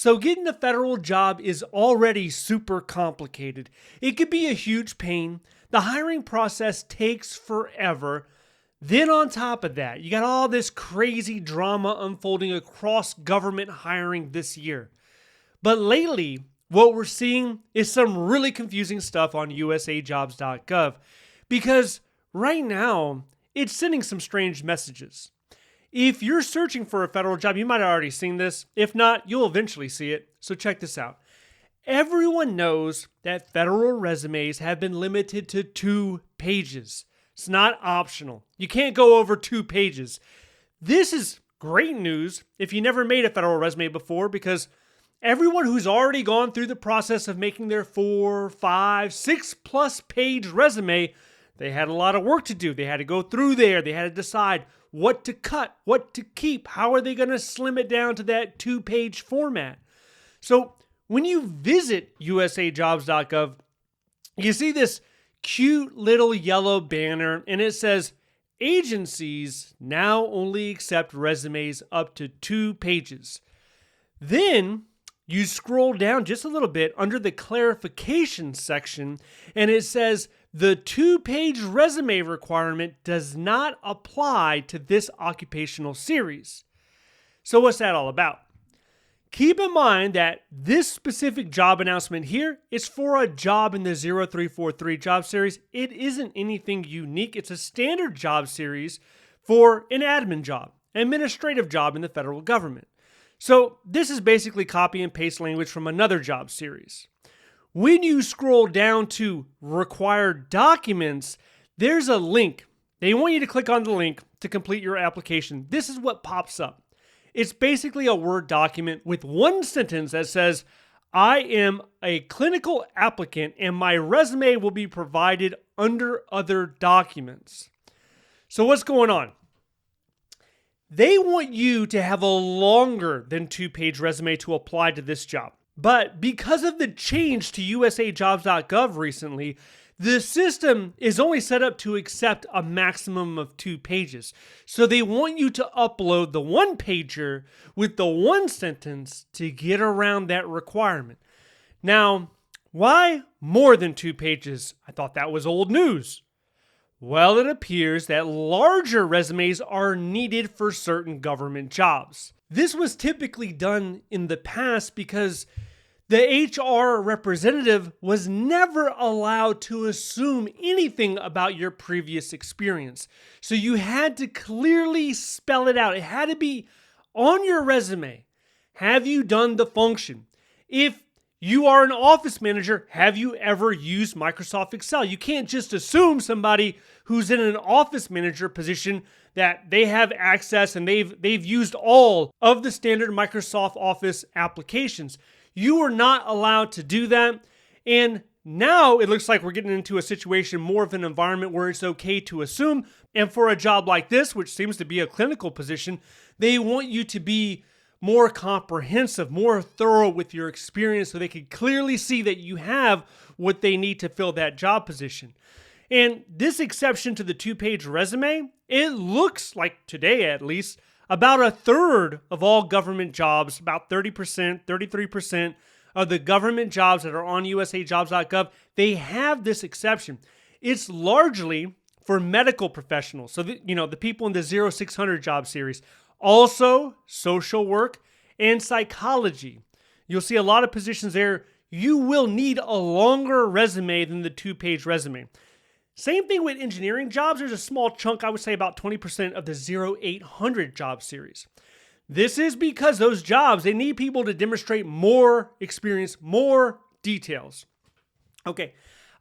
So getting a federal job is already super complicated. It could be a huge pain. The hiring process takes forever. Then on top of that, you got all this crazy drama unfolding across government hiring this year. But lately, what we're seeing is some really confusing stuff on USAJobs.gov because right now, it's sending some strange messages. If you're searching for a federal job, you might have already seen this. If not, you'll eventually see it. So check this out. Everyone knows that federal resumes have been limited to 2 pages. It's not optional. You can't go over 2 pages. This is great news if you never made a federal resume before, because everyone who's already gone through the process of making their 4, 5, 6+ page resume, they had a lot of work to do. They had to go through there. They had to decide what to cut, what to keep. How are they going to slim it down to that 2-page format? So when you visit USAJobs.gov, you see this cute little yellow banner, and it says, agencies now only accept resumes up to 2 pages. Then you scroll down just a little bit under the clarification section, and it says the 2-page resume requirement does not apply to this occupational series. So what's that all about? Keep in mind that this specific job announcement here is for a job in the 0343 job series. It isn't anything unique. It's a standard job series for an admin job, an administrative job in the federal government. So this is basically copy and paste language from another job series. When you scroll down to required documents, there's a link. They want you to click on the link to complete your application. This is what pops up. It's basically a Word document with one sentence that says, I am a clinical applicant and my resume will be provided under other documents. So what's going on? They want you to have a longer than 2-page resume to apply to this job. But because of the change to USAJobs.gov recently, the system is only set up to accept a maximum of 2 pages. So they want you to upload the 1-pager with the 1 sentence to get around that requirement. Now, why more than 2 pages? I thought that was old news. Well, it appears that larger resumes are needed for certain government jobs. This was typically done in the past because the HR representative was never allowed to assume anything about your previous experience. So you had to clearly spell it out. It had to be on your resume. Have you done the function? If you are an office manager, have you ever used Microsoft Excel? You can't just assume somebody who's in an office manager position that they have access and they've used all of the standard Microsoft Office applications. You are not allowed to do that. And now it looks like we're getting into a situation, more of an environment where it's okay to assume. And for a job like this, which seems to be a clinical position, they want you to be more comprehensive, more thorough with your experience so they can clearly see that you have what they need to fill that job position. And this exception to the 2-page resume, it looks like today at least, about 1/3 of all government jobs, about 30%, 33% of the government jobs that are on USAJobs.gov, they have this exception. It's largely for medical professionals. So, the people in the 0600 job series. Also, social work and psychology. You'll see a lot of positions there. You will need a longer resume than the 2-page resume. Same thing with engineering jobs. There's a small chunk, I would say about 20% of the 0800 job series. This is because those jobs, they need people to demonstrate more experience, more details. Okay,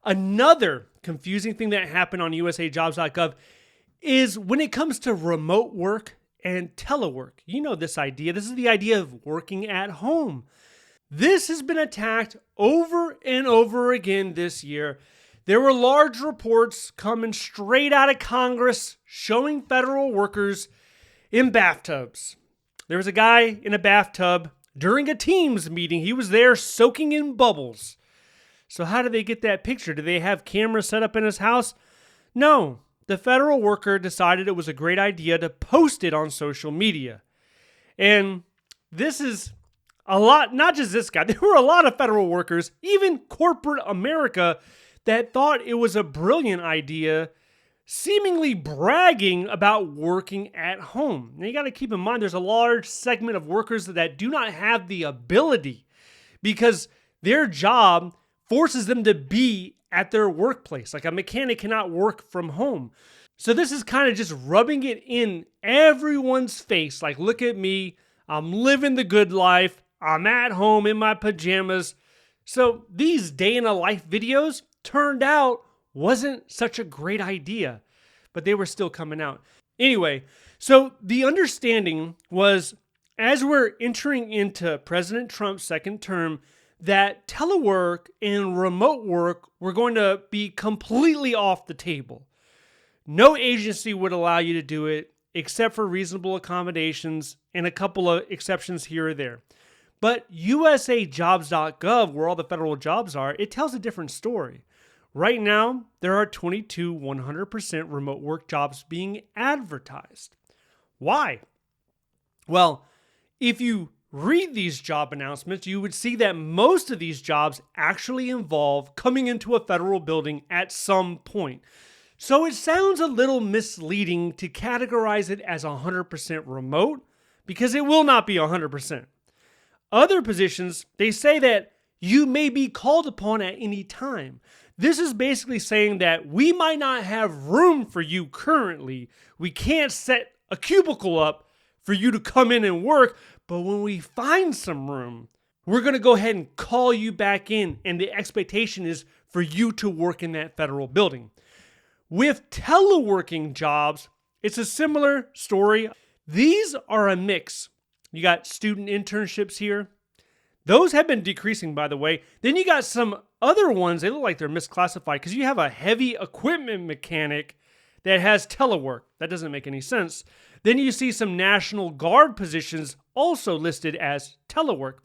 another confusing thing that happened on USAJobs.gov is when it comes to remote work and telework. You know this idea. This is the idea of working at home. This has been attacked over and over again this year. There were large reports coming straight out of Congress showing federal workers in bathtubs. There was a guy in a bathtub during a Teams meeting. He was there soaking in bubbles. So how did they get that picture? Did they have cameras set up in his house? No. The federal worker decided it was a great idea to post it on social media. And this is a lot, not just this guy, there were a lot of federal workers, even corporate America, that thought it was a brilliant idea, seemingly bragging about working at home. Now you got to keep in mind there's a large segment of workers that do not have the ability because their job forces them to be at their workplace. Like a mechanic cannot work from home. So this is kind of just rubbing it in everyone's face. Like, look at me. I'm living the good life. I'm at home in my pajamas. So these day in a life videos turned out wasn't such a great idea, but they were still coming out. Anyway, so the understanding was as we're entering into President Trump's second term, that telework and remote work were going to be completely off the table. No agency would allow you to do it except for reasonable accommodations and a couple of exceptions here or there. But USAJobs.gov, where all the federal jobs are, it tells a different story. Right now, there are 22 100% remote work jobs being advertised. Why? Well, if you read these job announcements, you would see that most of these jobs actually involve coming into a federal building at some point. So it sounds a little misleading to categorize it as 100% remote because it will not be 100%. Other positions, they say that you may be called upon at any time. This is basically saying that we might not have room for you currently. We can't set a cubicle up for you to come in and work, but when we find some room, we're going to go ahead and call you back in, and the expectation is for you to work in that federal building. With teleworking jobs, it's a similar story. These are a mix. You got student internships here. Those have been decreasing, by the way. Then you got some other ones. They look like they're misclassified because you have a heavy equipment mechanic that has telework. That doesn't make any sense. Then you see some National Guard positions also listed as telework.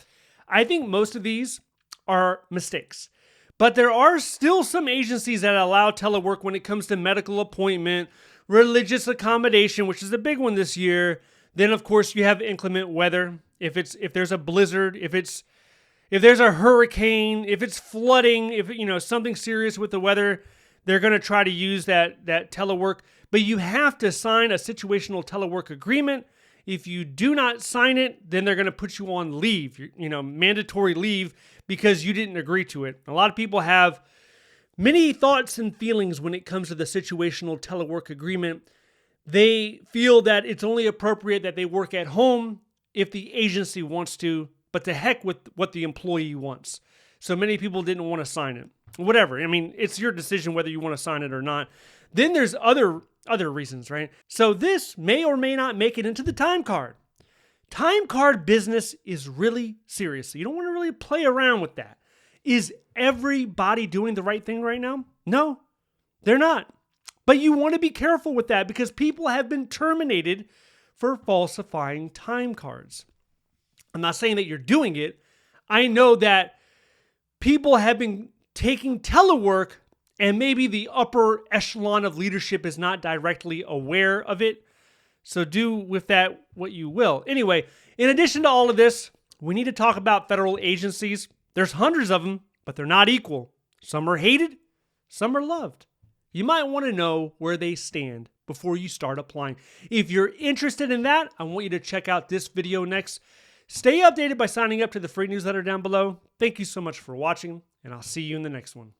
I think most of these are mistakes. But there are still some agencies that allow telework when it comes to medical appointment, religious accommodation, which is a big one this year. Then, of course, you have inclement weather. If there's a blizzard, if there's a hurricane, if it's flooding, if something serious with the weather, they're going to try to use that telework. But you have to sign a situational telework agreement. If you do not sign it, then they're going to put you on leave, mandatory leave, because you didn't agree to it. A lot of people have many thoughts and feelings when it comes to the situational telework agreement. They feel that it's only appropriate that they work at home if the agency wants to, but to heck with what the employee wants. So many people didn't want to sign it. Whatever. I mean, it's your decision whether you want to sign it or not. Then there's other reasons, right? So this may or may not make it into the time card. Time card business is really serious. So you don't want to really play around with that. Is everybody doing the right thing right now? No, they're not. But you want to be careful with that because people have been terminated for falsifying time cards. I'm not saying that you're doing it. I know that people have been taking telework and maybe the upper echelon of leadership is not directly aware of it. So do with that what you will. Anyway, in addition to all of this, we need to talk about federal agencies. There's hundreds of them, but they're not equal. Some are hated, some are loved. You might want to know where they stand before you start applying. If you're interested in that, I want you to check out this video next. Stay updated by signing up to the free newsletter down below. Thank you so much for watching, and I'll see you in the next one.